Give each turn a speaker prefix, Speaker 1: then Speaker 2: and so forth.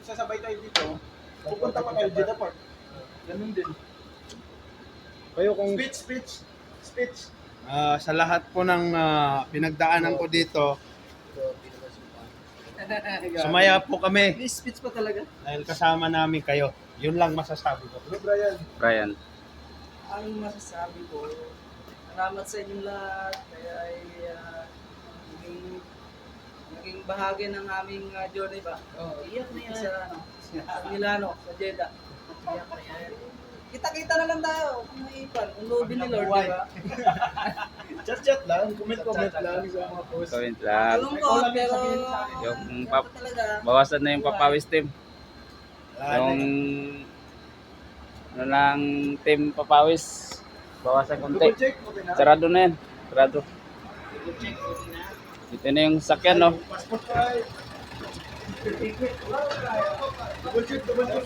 Speaker 1: sasabay tayo dito, pupunta pa tayo Jeddah Park. Ganun din.
Speaker 2: Kayo kung
Speaker 1: Speech.
Speaker 2: sa lahat po ng pinagdaanan ko dito, sumaya po kami
Speaker 3: May speech pa talaga.
Speaker 2: dahil kasama namin kayo. Yun lang masasabi ko.
Speaker 1: Hello, Brian.
Speaker 4: Brian.
Speaker 3: Ang masasabi ko, salamat sa inyong lahat. Kaya ay naging bahagi ng aming journey ba? Iyak na yan. Sa Milano, sa Jeddah. Iyak na yan. Kita-kita na lang tayo. Kung maipan, kung loobin ni Lord, di ba?
Speaker 1: Chat lang, comment lang sa mga post.
Speaker 4: Comment lang.
Speaker 3: Malungkot, pero
Speaker 4: Yung
Speaker 3: ano talaga.
Speaker 4: bawasan na yung papawis team. Yung ano lang team papawis. Bawasan konti.
Speaker 1: Double check, okay na?
Speaker 4: Sarado na yan. Sarado.
Speaker 1: Double check, okay na?
Speaker 4: Ito na yung sakyan, no?
Speaker 1: Passport tayo. Double check.